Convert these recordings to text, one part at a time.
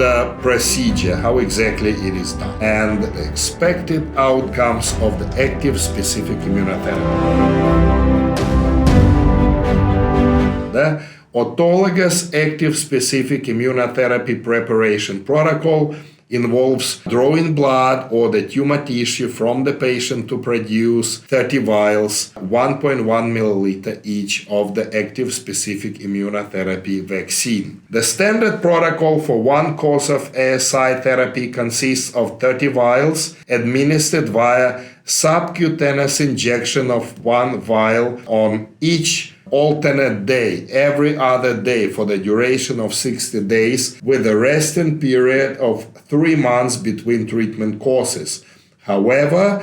the procedure, how exactly it is done, and the expected outcomes of the active specific immunotherapy. The Autologous Active Specific Immunotherapy preparation protocol involves drawing blood or the tumor tissue from the patient to produce 30 vials, 1.1 milliliter each of the active specific immunotherapy vaccine. The standard protocol for one course of ASI therapy consists of 30 vials administered via subcutaneous injection of one vial on each alternate day, every other day for the duration of 60 days, with a resting period of 3 months between treatment courses. However,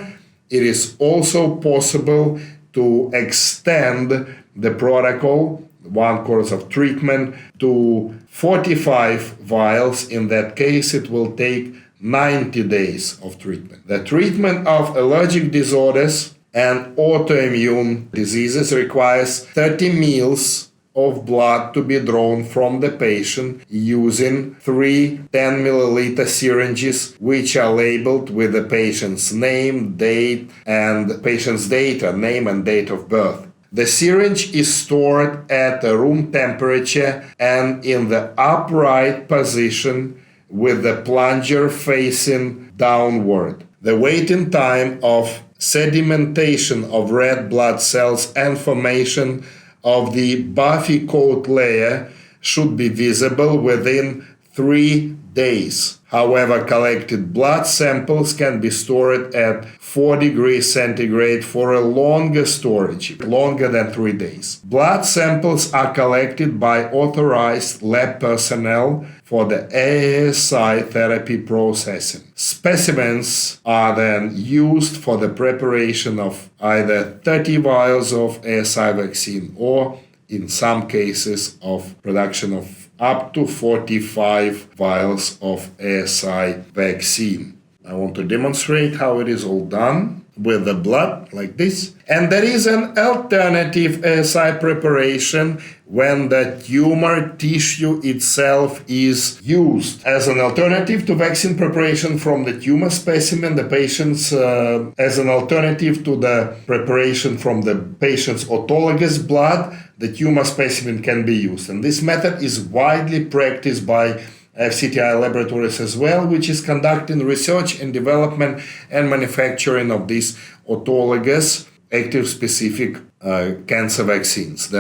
it is also possible to extend the protocol, one course of treatment, to 45 vials. In that case, it will take 90 days of treatment. The treatment of allergic disorders and autoimmune diseases requires 30 ml of blood to be drawn from the patient using 3 10 milliliter syringes, which are labeled with the patient's name, date, and patient's data, name and date of birth. The syringe is stored at room temperature and in the upright position with the plunger facing downward. The waiting time of sedimentation of red blood cells and formation of the buffy coat layer should be visible within 3 days. However, collected blood samples can be stored at 4 degrees centigrade for a longer storage, longer than 3 days. Blood samples are collected by authorized lab personnel for the ASI therapy processing. Specimens are then used for the preparation of either 30 vials of ASI vaccine or, in some cases, of production of up to 45 vials of ASI vaccine. I want to demonstrate how it is all done with the blood, like this. And there is an alternative ASI preparation when the tumor tissue itself is used. As an alternative to vaccine preparation from the tumor specimen, the patient's, as an alternative to the preparation from the patient's autologous blood, the tumor specimen can be used. And this method is widely practiced by FCTI laboratories as well, which is conducting research and development and manufacturing of these autologous active specific cancer vaccines.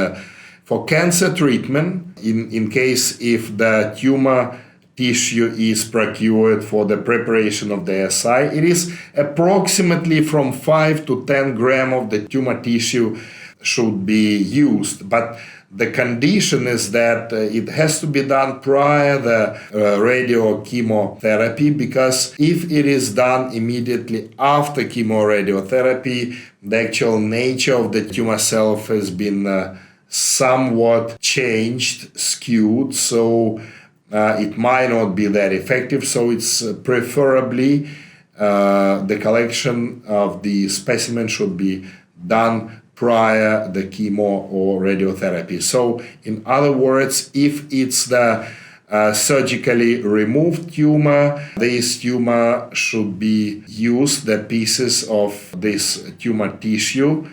For cancer treatment, in case if the tumor tissue is procured for the preparation of the ASI, it is approximately from 5 to 10 grams of the tumor tissue should be used. But the condition is that it has to be done prior the radio chemotherapy, because if it is done immediately after chemoradiotherapy, the actual nature of the tumor cell has been somewhat changed, skewed, so it might not be that effective. So it's preferably the collection of the specimen should be done prior the chemo or radiotherapy. So in other words, if it's the surgically removed tumor, this tumor should be used, the pieces of this tumor tissue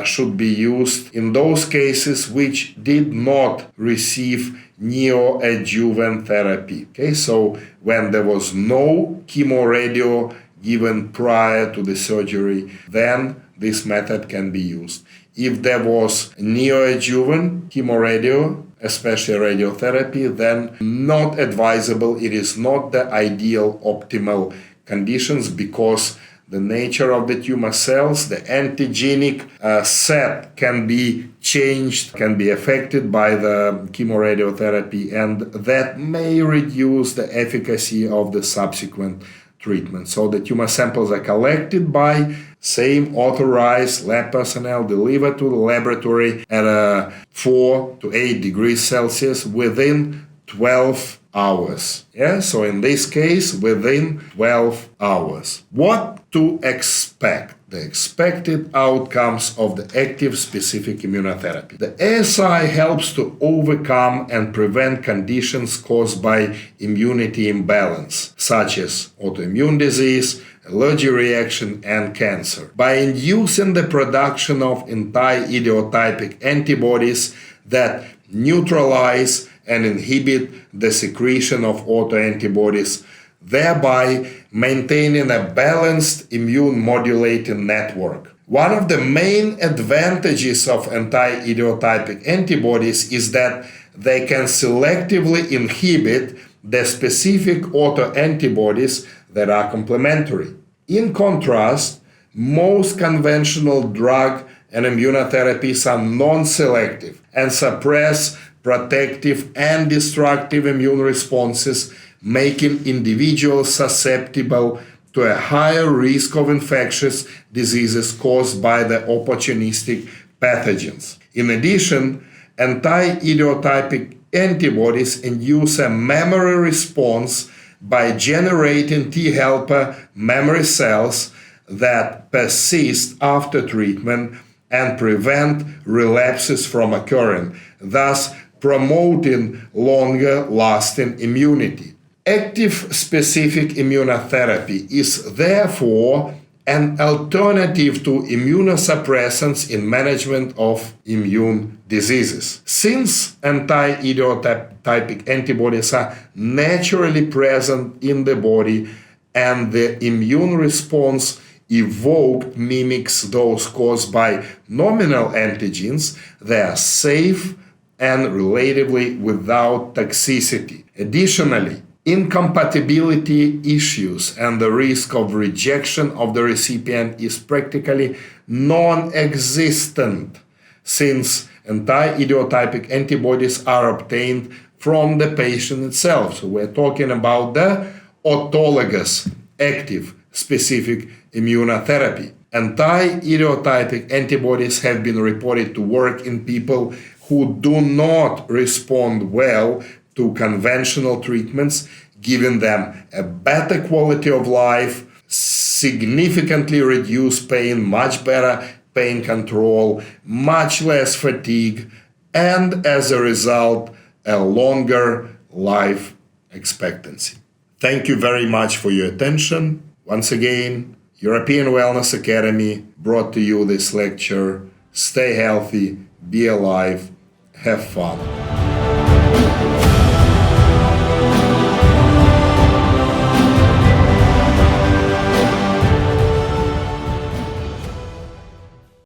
should be used in those cases which did not receive neoadjuvant therapy. Okay, so when there was no chemoradio given prior to the surgery, then this method can be used. If there was neoadjuvant chemoradio, especially radiotherapy, then not advisable. It is not the ideal optimal conditions, because the nature of the tumor cells, the antigenic set can be changed, can be affected by the chemoradiotherapy, and that may reduce the efficacy of the subsequent treatment. So the tumor samples are collected by same authorized lab personnel, delivered to the laboratory at 4 to 8 degrees Celsius within 12 hours. Yeah, so in this case, within 12 hours. What to expect? the expected outcomes of the active specific immunotherapy. The ASI helps to overcome and prevent conditions caused by immunity imbalance, such as autoimmune disease, allergy reaction, and cancer. By inducing the production of anti-idiotypic antibodies that neutralize and inhibit the secretion of autoantibodies, thereby maintaining a balanced immune modulating network. One of the main advantages of anti-idiotypic antibodies is that they can selectively inhibit the specific autoantibodies that are complementary. In contrast, most conventional drug and immunotherapies are non-selective and suppress protective and destructive immune responses, making individuals susceptible to a higher risk of infectious diseases caused by the opportunistic pathogens. In addition, anti-idiotypic antibodies induce a memory response by generating T helper memory cells that persist after treatment and prevent relapses from occurring, thus promoting longer-lasting immunity. Active specific immunotherapy is therefore an alternative to immunosuppressants in management of immune diseases. Since anti-idiotypic antibodies are naturally present in the body and the immune response evoked mimics those caused by nominal antigens, they are safe and relatively without toxicity. Additionally, incompatibility issues and the risk of rejection of the recipient is practically non-existent, since anti-idiotypic antibodies are obtained from the patient itself. So we're talking about the autologous active specific immunotherapy. Anti-idiotypic antibodies have been reported to work in people who do not respond well to conventional treatments, giving them a better quality of life, significantly reduced pain, much better pain control, much less fatigue, and as a result, a longer life expectancy. Thank you very much for your attention. Once again, European Wellness Academy brought to you this lecture. Stay healthy, be alive, have fun.